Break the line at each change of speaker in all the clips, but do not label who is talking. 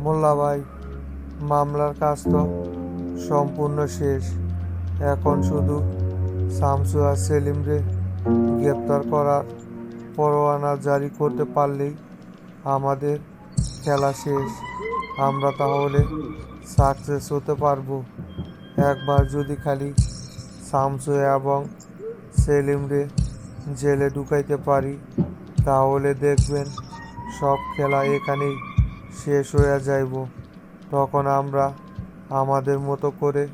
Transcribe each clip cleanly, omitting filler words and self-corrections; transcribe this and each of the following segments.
মোল্লা ভাই, মামলার কাজ তো সম্পূর্ণ শেষ। এখন শুধু শামসু আর সেলিমরে গ্রেপ্তার করার পরোয়ানা জারি করতে পারলেই আমাদের খেলা শেষ। আমরা তাহলে সাকসেস হতে পারবো। একবার যদি খালি শামসু এবং সেলিমরে জেলে ঢুকাইতে পারি, তাহলে দেখবেন সব খেলা এখানেই শেষ হয়ে যাইব। তখন আমরা আমাদের মতো করে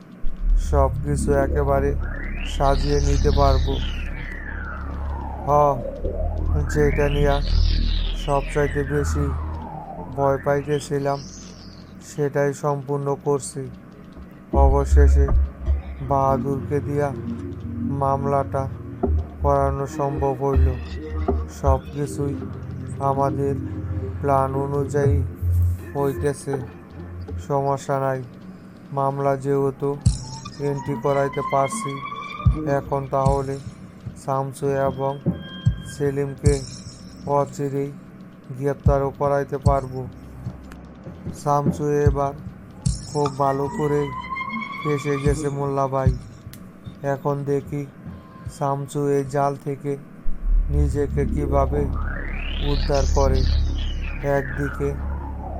সব কিছু একেবারে সাজিয়ে নিতে পারবো। হ, যেটা নিয়ে সবচাইতে বেশি ভয় পাইতেছিলাম সেটাই সম্পূর্ণ করছি। অবশেষে বাহাদুরকে দিয়া মামলাটা করানো সম্ভব হইল। সব কিছুই আমাদের প্ল্যান অনুযায়ী হইতেছে। সমস্যা নাই। মামলা যেহেতু এন্ট্রি করাইতে পারছি, এখন তাহলে শামসু এবং সেলিমকে অচিরেই গ্রেপ্তারও করাইতে পারবো। শামসু এবার খুব ভালো করেই ফেঁসে গেছে মোল্লা ভাই। এখন দেখি শামসু এই জাল থেকে নিজেকে কিভাবে উদ্ধার করে। একদিকে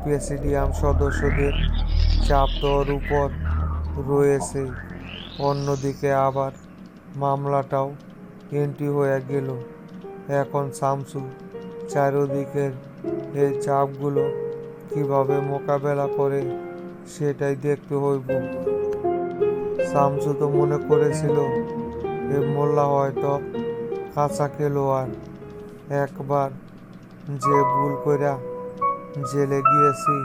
প্রেসিডিয়াম সদস্যদের চাপ তো ওর উপর রয়েছে, অন্যদিকে আবার মামলাটাও এন্ট্রি হয়ে গেল। এখন শামসু চারিদিকের এই চাপগুলো কিভাবে মোকাবেলা করে সেটাই দেখতে হইব। শামসু তো মনে করেছিল এ মোল্লা হয়তো কাঁচা খেলোয়াড়। একবার যে ভুল কইরা জেলে গিয়েছি,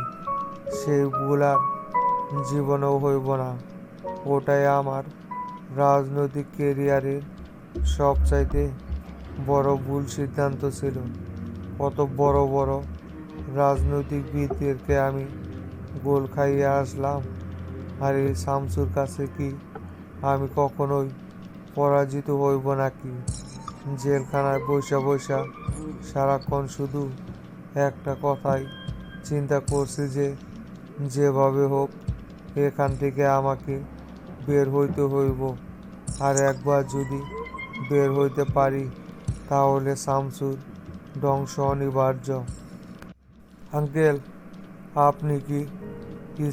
সেই ভুল আর জীবনেও হইব না। ওটাই আমার রাজনৈতিক কেরিয়ারের সবচাইতে বড় ভুল সিদ্ধান্ত ছিল। কত বড় বড় রাজনৈতিকবিদদেরকে আমি গোল খাইয়ে আসলাম, আর এই শামসুর কাছে কি আমি কখনোই পরাজিত হইব নাকি? জেলখানায় বৈশা বৈশা সারাক্ষণ শুধু একটা কথাই চিন্তা করছি যে যেভাবে হোক এখান থেকে আমাকে বের হইতে হইব। আর একবার যদি বের হইতে পারি, তাহলে শামসুর ধ্বংস অনিবার্য। আঙ্কেল, আপনি কি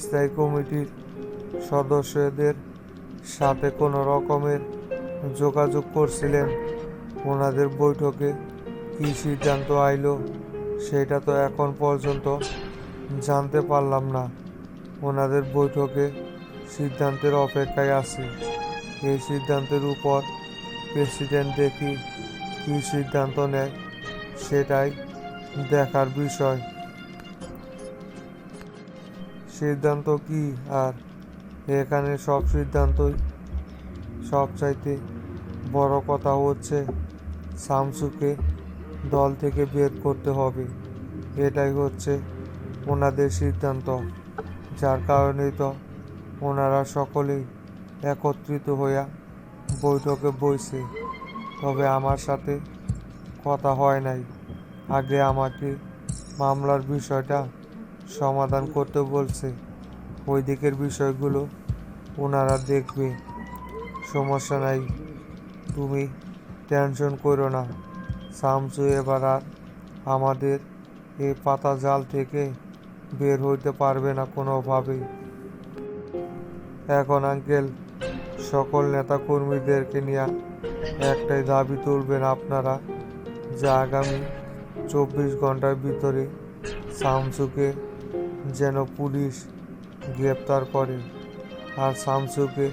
স্থায়ী কমিটির সদস্যদের সাথে কোনো রকমের যোগাযোগ করছিলেন? ওনাদের বৈঠকে কি সিদ্ধান্ত আইলো সেটা তো এখন পর্যন্ত জানতে পারলাম না। ওনাদের বৈঠকে সিদ্ধান্তের অপেক্ষায় আছি। এই সিদ্ধান্তের উপর প্রেসিডেন্ট দেখি কি সিদ্ধান্ত নেয় সেটাই দেখার বিষয়। সিদ্ধান্ত কি আর, এখানে সব সিদ্ধান্তই, সবচাইতে বড় কথা হচ্ছে শামসুকে দল থেকে বের করতে হবে। এটাই হচ্ছে ওনাদের সিদ্ধান্ত। যার কারণেই তো ওনারা সকলেই একত্রিত হইয়া বৈঠকে বইছে। তবে আমার সাথে কথা হয় নাই। আগে আমাকে মামলার বিষয়টা সমাধান করতে বলছে। ওই দিকের বিষয়গুলো ওনারা দেখবে। সমস্যা নাই, তুমি টেনশন করো না। শামসু এবার আর আমাদের এই পাতা জাল থেকে বের হইতে পারবে না কোনোভাবেই। এখন আঙ্কেল, সকল নেতাকর্মীদেরকে নিয়ে একটাই দাবি তুলবেন আপনারা, যে আগামী 24 ঘন্টার ভিতরে শামসুকে যেন পুলিশ গ্রেপ্তার করে। আর শামসুকে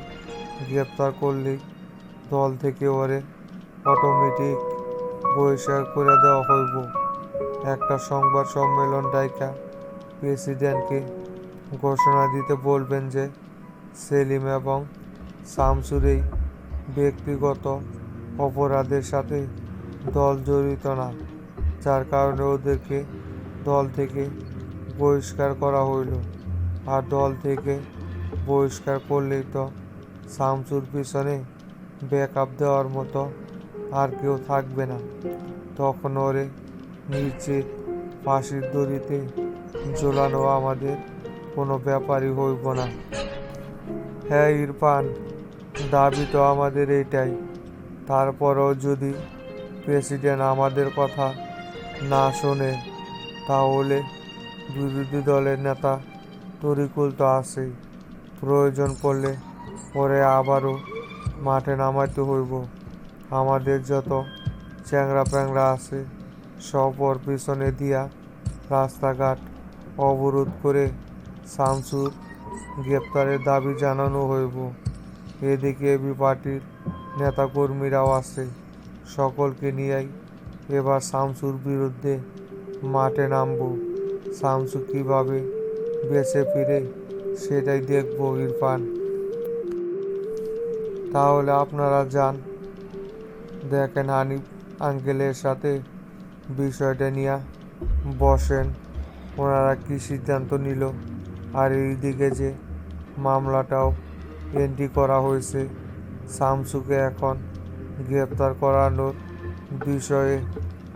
গ্রেপ্তার করলেই দল থেকে ওরে অটোমেটিক বহিষ্কার করে দেওয়া হইব। একটা সংবাদ সম্মেলন ডাইকা প্রেসিডেন্টকে ঘোষণা দিতে বলবেন যে সেলিম এবং শামসুর এই ব্যক্তিগত অপরাধের সাথে দল জড়িত না, যার কারণে ওদেরকে দল থেকে বহিষ্কার করা হইল। আর দল থেকে বহিষ্কার করলেই তো শামসুর পিছনে ব্যাকআপ দেওয়ার মতো আর কেউ থাকবে না। তখন ওরে নিশ্চিত ফাঁসির দড়িতে ঝোলানো আমাদের কোনো ব্যাপারই হইব না। হ্যাঁ ইরফান, দাবি তো আমাদের এইটাই। তারপরেও যদি প্রেসিডেন্ট আমাদের কথা না শোনে তাহলে বিরোধী দলের নেতা তরিকুল তো আছেই, প্রয়োজন পড়লে পরে আবারও মাঠে নামাইতে হইব। আমাদের যত চ্যাংড়া প্যাংড়া আছে সব ওর পিছনে দিয়া রাস্তাঘাট অবরোধ করে শামসুর গ্রেপ্তারের দাবি জানানো হইব। এদিকে এবি পার্টির নেতাকর্মীরাও আছে, সকলকে নিয়েই এবার শামসুর বিরুদ্ধে মাঠে নামব। শামসু কিভাবে বেঁচে ফিরে সেটাই দেখব ইরফান। তাহলে আপনারা যান, দেখেন হানিফ আঙ্কেলের সাথে বিষয়টা নিয়ে বসেন, ওনারা কি সিদ্ধান্ত নিল। আর এইদিকে যে মামলাটাও এন্ট্রি করা হয়েছে, শামসুকে এখন গ্রেপ্তার করানোর বিষয়ে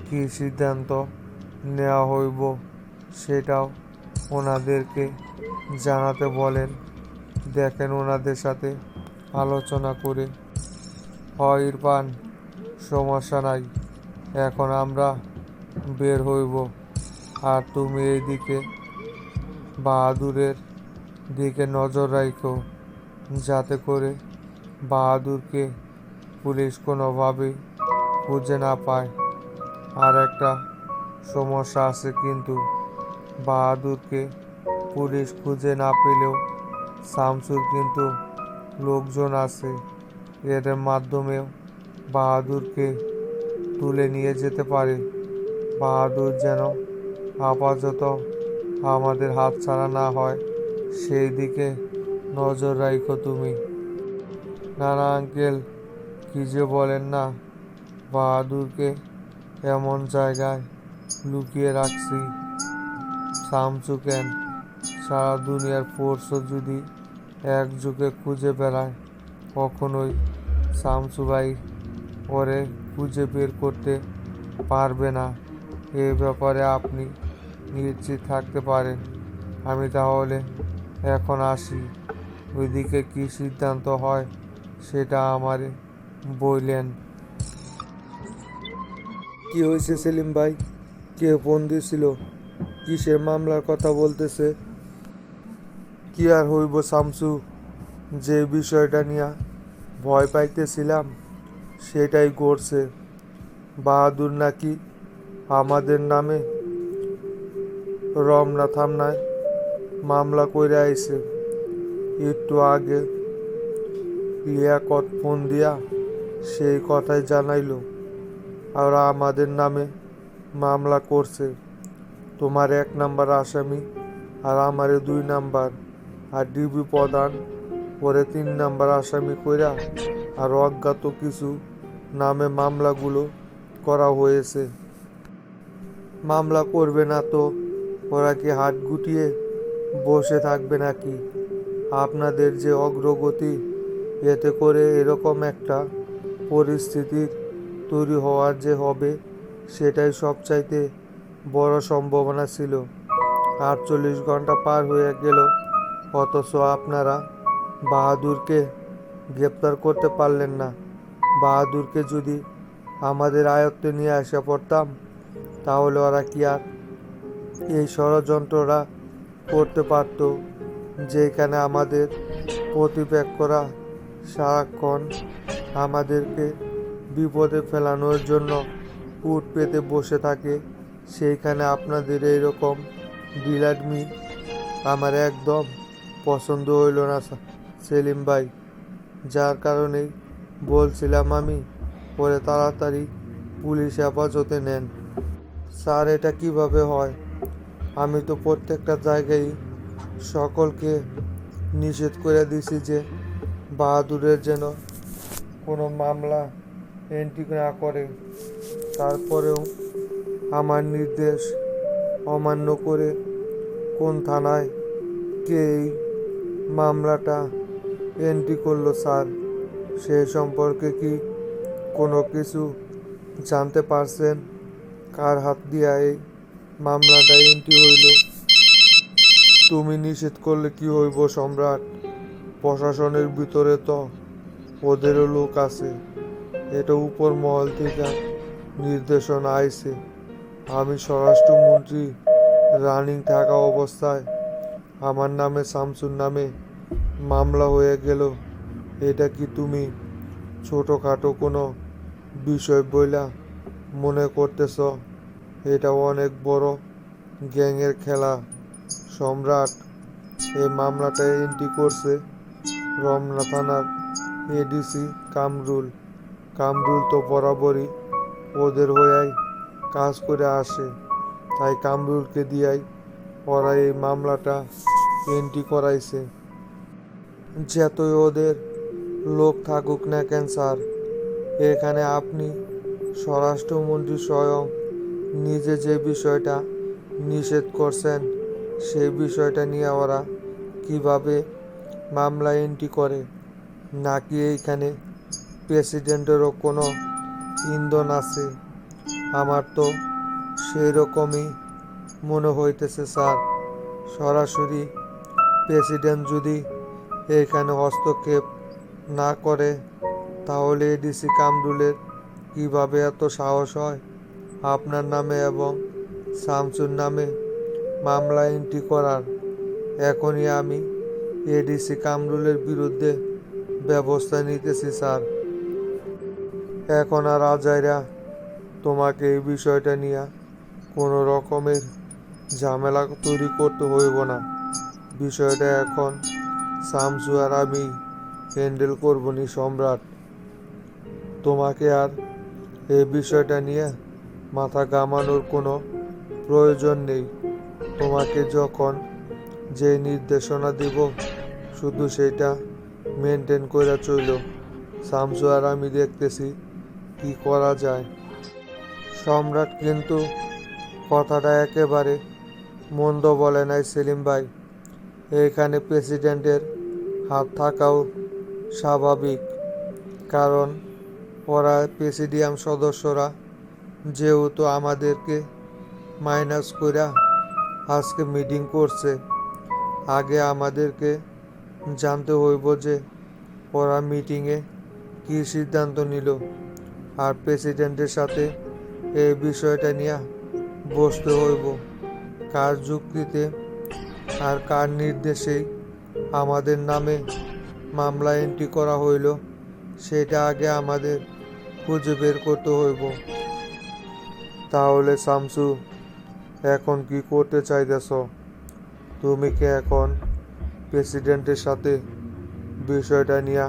কি সিদ্ধান্ত নেওয়া হইব সেটাও ওনাদেরকে জানাতে বলেন। দেখেন ওনাদের সাথে আলোচনা করে। হয় ইরফান, সমস্যা নাই, এখন আমরা বের হইব। আর তুমি এইদিকে বাহাদুরের দিকে নজর রাখো, যাতে করে বাহাদুরকে পুলিশ কোনোভাবেই খুঁজে না পায়। আর একটা সমস্যা আছে, কিন্তু বাহাদুরকে পুলিশ খুঁজে না পেলেও শামসুর কিন্তু লোকজন আছে, এদের মাধ্যমেও বাহাদুরকে তুলে নিয়ে যেতে পারে। বাহাদুর যেন আপাতত আমাদের হাতছাড়া না হয়, সেই দিকে নজর রাখো তুমি। না না আঙ্কেল, কি যে বলেন না, বাহাদুরকে এমন জায়গায় লুকিয়ে রাখছি, শামসু কেন, সারা দুনিয়ার ফোর্সও যদি একযোগে খুঁজে বেড়ায় কখনোই শামসু ভাই ওরে খুঁজে বের করতে পারবে না। এ ব্যাপারে আপনি নিশ্চিত থাকতে পারেন। আমি তাহলে এখন আসি, ওইদিকে কি সিদ্ধান্ত হয় সেটা আমারে বললেন। কি হয়েছে সেলিম ভাই? কে ফোন দিয়েছিল? কিসের মামলার কথা বলতেছে? কি আর হইব শামসু, যে বিষয়টা নিয়ে ভয় পাইতেছিলাম সেটাই ঘটছে। বাহাদুর নাকি আমাদের নামে রমনা থানায় মামলা করে আইছে। একটু আগে লিয়াকত ফোন দিয়া সেই কথাই জানাইলো, আর আমাদের নামে মামলা করছে। তোমার 1 নাম্বার আসামি আর আমারে 2 নাম্বার, আর ডিবি প্রধান পরে 3 নাম্বার আসামি কইরা আর অজ্ঞাত কিছু নামে মামলাগুলো করা হয়েছে। মামলা করবে না তো ওরা কি হাত গুটিয়ে বসে থাকবে নাকি? আপনাদের যে অগ্রগতি, এতে করে এরকম একটা পরিস্থিতি তৈরি হওয়ার যে হবে সেটাই সবচাইতে বড় সম্ভাবনা ছিল। 48 ঘন্টা পার হয়ে গেল, অথচ আপনারা বাহাদুরকে গ্রেপ্তার করতে পারলেন না। বাহাদুরকে যদি আমাদের আয়ত্তে নিয়ে আসা পড়তাম তাহলে ওরা কি আর এই ষড়যন্ত্ররা করতে পারত, যেখানে আমাদের প্রতিপক্ষরা সারাক্ষণ আমাদেরকে বিপদে ফেলানোর জন্য উঠ পেতে বসে থাকে। সেইখানে আপনাদের এইরকম বিলাটমি আমার একদম পছন্দ হইল না সেলিম ভাই। যার কারণেই বলছিলাম আমি পরে তাড়াতাড়ি পুলিশ হেফাজতে নেন। স্যার, এটা কিভাবে হয়? আমি তো প্রত্যেকটা জায়গায় সকলকে নিষেধ করে দিছি যে বাহাদুরের যেন কোনো মামলা এন্ট্রি না করে, তারপরেও আমার নির্দেশ অমান্য করে কোন থানায় কে এই মামলাটা এন্ট্রি করলো স্যার, সে সম্পর্কে কি কোনো কিছু জানতে পারছেন? কার হাত দিয়া এই মামলাটা এন্ট্রি হইল? তুমি নিষেধ করলে কি হইব সম্রাট? প্রশাসনের ভিতরে তো ওদেরও লোক আছে। এটা উপর মহল থেকে নির্দেশনা আইছে। আমি স্বরাষ্ট্রমন্ত্রী রানিং থাকা অবস্থায় আমার নামে শামসুর নামে মামলা হয়ে গেল। এটা কি তুমি ছোটোখাটো কোনো বিষয় বইলা মনে করতেছ? এটা অনেক বড় গ্যাংয়ের খেলা সম্রাট। এই মামলাটা এন্ট্রি করছে রমনা থানার এডিসি কামরুল। কামরুল তো বরাবরই ওদের হয়েই কাজ করে আসে, তাই কামরুলকে দিয়াই ওরা এই মামলাটা এন্ট্রি করাইছে। যতই ওদের লোক থাকুক না কেন স্যার, এখানে আপনি স্বরাষ্ট্রমন্ত্রী স্বয়ং নিজে যে বিষয়টা নিষেধ করছেন, সেই বিষয়টা নিয়ে ওরা কিভাবে মামলা এন্ট্রি করে? নাকি এইখানে প্রেসিডেন্টেরও কোনো ইন্ধন আছে? আমার তো সেই রকমই মনে হইতেছে স্যার। সরাসরি প্রেসিডেন্ট যদি এখানে হস্তক্ষেপ না করে, তাহলে এডিসি কামরুলের কিভাবে এত সাহস হয় আপনার নামে এবং শামসুর নামে মামলা এন্ট্রি করার? এখনই আমি এডিসি কামরুলের বিরুদ্ধে ব্যবস্থা নিতেছি স্যার। এখন আর আজাইরা তোমাকে এই বিষয়টা নিয়ে কোনো রকমের ঝামেলা তৈরি করতে হইব না। বিষয়টা এখন শামসু আর আমি হ্যান্ডেল করবনি সম্রাট। তোমাকে আর এই বিষয়টা নিয়ে মাথা ঘামানোর কোনো প্রয়োজন নেই। তোমাকে যখন যে নির্দেশনা দিব, শুধু সেটা মেনটেন করে চইল। শামসু আর আমি দেখতেছি কি করা যায়। সম্রাট কিন্তু কথাটা একেবারে মন্দ বলে নাই সেলিম ভাই। এখানে প্রেসিডেন্টের হাত থাকাও স্বাভাবিক, কারণ ওরা প্রেসিডিয়াম সদস্যরা যেহেতু আমাদেরকে মাইনাস কইরা আজকে মিটিং করছে, আগে আমাদেরকে জানতে হইব যে ওরা মিটিংয়ে কী সিদ্ধান্ত নিল। আর প্রেসিডেন্টের সাথে এই বিষয়টা নিয়ে বসতে হইব। কার যুক্তিতে আর কার নির্দেশেই আমাদের নামে মামলা এন্ট্রি করা হইল, সেটা আগে আমাদের খুঁজে বের করতে হইব। তাহলে শামসু, এখন কি করতে চাইতেছ? তুমি কি এখন প্রেসিডেন্টের সাথে বিষয়টা নিয়ে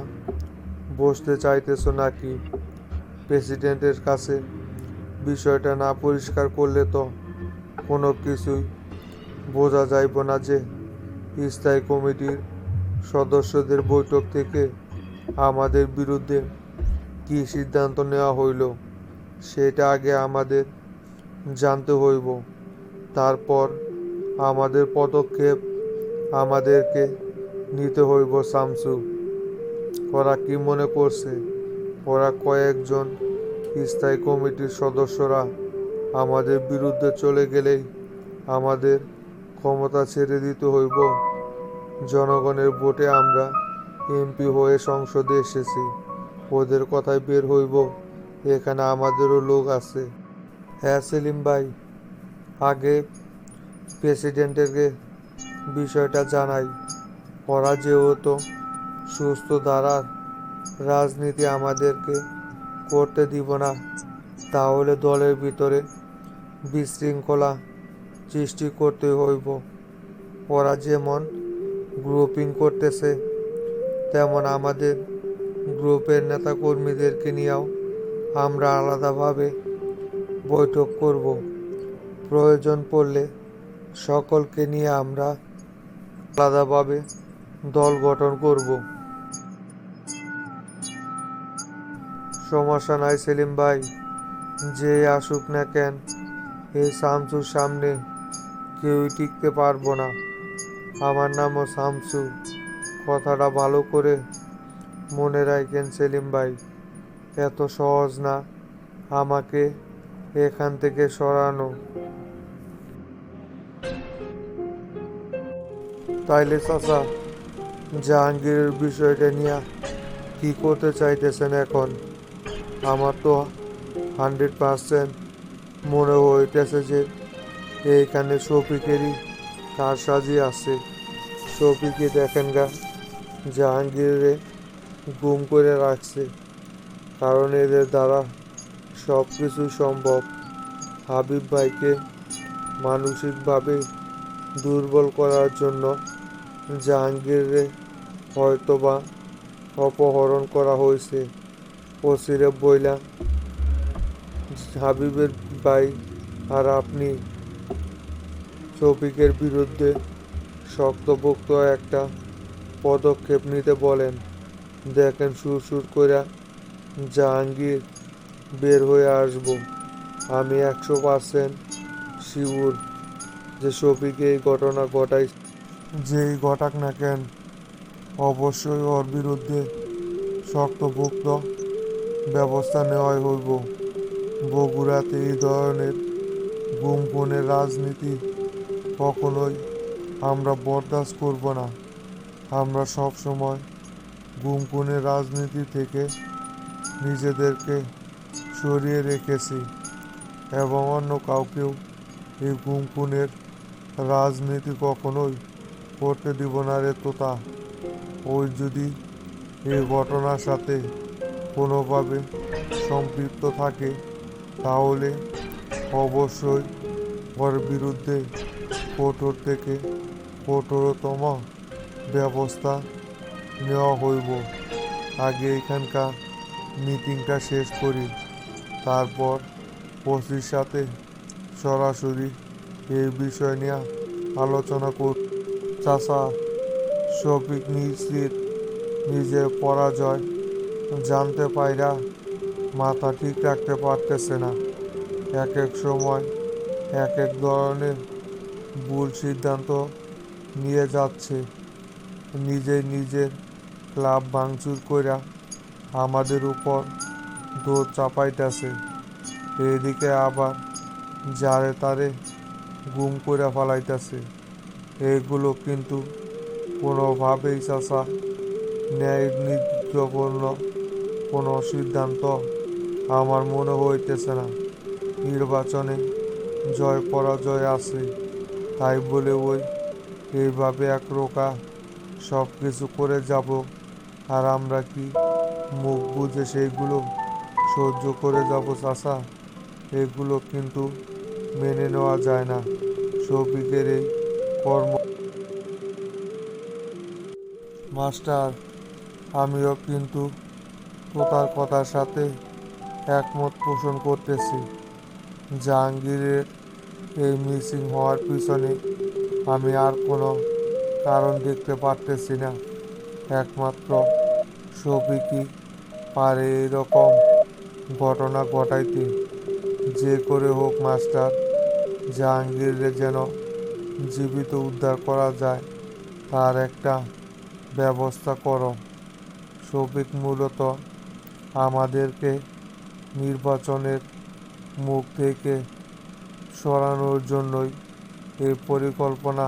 বসতে চাইতেছ, নাকি প্রেসিডেন্টের কাছে বিষয়টা না পরিষ্কার করলে তো কোনো কিছুই বোঝা যাইব না যে স্থায়ী কমিটির সদস্যদের বৈঠক থেকে আমাদের বিরুদ্ধে কী সিদ্ধান্ত নেওয়া হইল? সেটা আগে আমাদের জানতে হইব। তারপর আমাদের পদক্ষেপ আমাদেরকে নিতে হইব। শামসু, ওরা কি মনে করছে ওরা কয়েকজন স্থায়ী কমিটির সদস্যরা আমাদের বিরুদ্ধে চলে গেলেই আমাদের ক্ষমতা ছেড়ে দিতে হইব? জনগণের ভোটে আমরা এমপি হয়ে সংসদে এসেছি, ওদের কথায় বের হইব এখানে আমাদেরও লোক আছে। হ্যাঁ সেলিম ভাই, আগে প্রেসিডেন্টেরকে বিষয়টা জানাই। ওরা যেহেতু সুস্থ ধারার রাজনীতি আমাদেরকে করতে দিব না, তাহলে দলের ভিতরে বিশৃঙ্খলা সৃষ্টি করতে হইব। ওরা যেমন গ্রুপিং করতেছে, তেমন আমাদের গ্রুপের নেতাকর্মীদেরকে নিয়েও আমরা আলাদাভাবে বৈঠক করব। প্রয়োজন পড়লে সকলকে নিয়ে আমরা আলাদাভাবে দল গঠন করব। সমস্যা নাই সেলিম ভাই, যে আসুক না কেন, এই শামসুর সামনে কেউই টিকতে পারবো না। আমার নামও শামসু, কথাটা ভালো করে মনে রাখেন সেলিম ভাই। এত সহজ না আমাকে এখান থেকে সরানো। তাইলে চাচা, জাহাঙ্গীরের বিষয়টা নিয়ে কি করতে চাইতেছেন এখন? আমার তো 100% মনে হইতেছে যে এইখানে শফিকেরই কারসাজি আছে। শফিকে দেখেন গা জাহাঙ্গীরে গুম করে রাখছে, কারণ এদের দ্বারা সব কিছুই সম্ভব। হাবিব ভাইকে মানসিকভাবে দুর্বল করার জন্য জাহাঙ্গীরে হয়তোবা অপহরণ করা হয়েছে। ওসিরে বইলা হাবিবের ভাই আর আপনি শফিকের বিরুদ্ধে শক্তপোক্ত একটা পদক্ষেপ নিতে বলেন। দেখেন সুর করে জাহাঙ্গীর বের হয়ে আসবো। আমি 100% শিওর যে শফিক এই ঘটনা ঘটাই, যেই ঘটাক না কেন, অবশ্যই ওর বিরুদ্ধে শক্তপোক্ত ব্যবস্থা নেওয়াই হইব। বগুড়াতে এই ধরনের গুম খুনের রাজনীতি কখনোই আমরা বরদাস্ত করব না। আমরা সব সময় গুম খুনের রাজনীতি থেকে নিজেদেরকে সরিয়ে রেখেছি এবং অন্য কাউকেও এই গুম খুনের রাজনীতি কখনোই করতে দিব না রে তোতা। ওই যদি এই ঘটনার সাথে কোনোভাবে সম্পৃক্ত থাকে তাহলে অবশ্যই ওর বিরুদ্ধে কঠোর থেকে কঠোরতম ব্যবস্থা নেওয়া হইব। আগে এখানকার মিটিংটা শেষ করি, তারপর ওসির সাথে সরাসরি এই বিষয় নিয়ে আলোচনা কর। চাচা, শফিক নিশ্চিত নিজের পরাজয় জানতে পাইরা মাথা ঠিক রাখতে পারতেছে না। এক এক সময় এক এক ধরনের ভুল সিদ্ধান্ত নিয়ে যাচ্ছে। নিজের ক্লাব ভাঙচুর কইরা আমাদের উপর দৌড় চাপাইতেছে। এদিকে আবার যারে তারে গুম করে ফেলাইতেছে। এগুলো কিন্তু কোনোভাবেই চাচা ন্যায়নীতিপূর্ণ কোনো সিদ্ধান্ত আমার মনে হইতেছে না। নির্বাচনে জয় পরাজয় আছে, তাই বলে এইভাবে একরোখা সব কিছু করে যাব আর আমরা কি মুখ বুঝে সেইগুলো সহ্য করে যাব চাচা? এগুলো কিন্তু মেনে নেওয়া যায় না। শফিকের এই কর্ম। মাস্টার, আমিও কিন্তু তোতার কথার সাথে একমত পোষণ করতেছি। জাহাঙ্গীরের এই মিসিং হওয়ার পিছনে আমি আর কোনো কারণ দেখতে পারতেছি না। একমাত্র শফিকই পারে এরকম ঘটনা ঘটাইতে। যে করে হোক মাস্টার, জাহাঙ্গীরের যেন জীবিত উদ্ধার করা যায় তার একটা ব্যবস্থা করো। শফিক মূলত আমাদেরকে নির্বাচনের মুখ থেকে সরানোর জন্যই এই পরিকল্পনা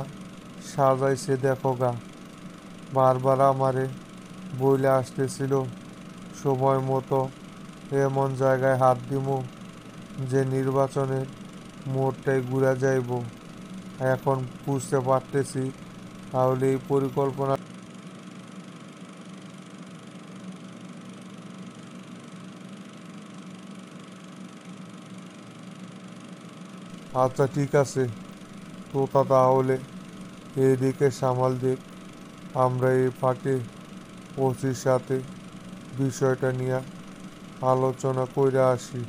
সাজাইছে। দেখো গা, বারবার আমারে বইলে আসতেছিল সময় মতো এমন জায়গায় হাত দিমু যে নির্বাচনের মোড়টাই ঘুরে যাইব। এখন বুঝতে পারতেছি তাহলে এই পরিকল্পনা। আচ্ছা ঠিক আছে তোতা, তাহলে এদিকে সামাল দিক, আমরা এই ফাঁকে ওসির সাথে বিষয়টা নিয়ে আলোচনা করে আসি।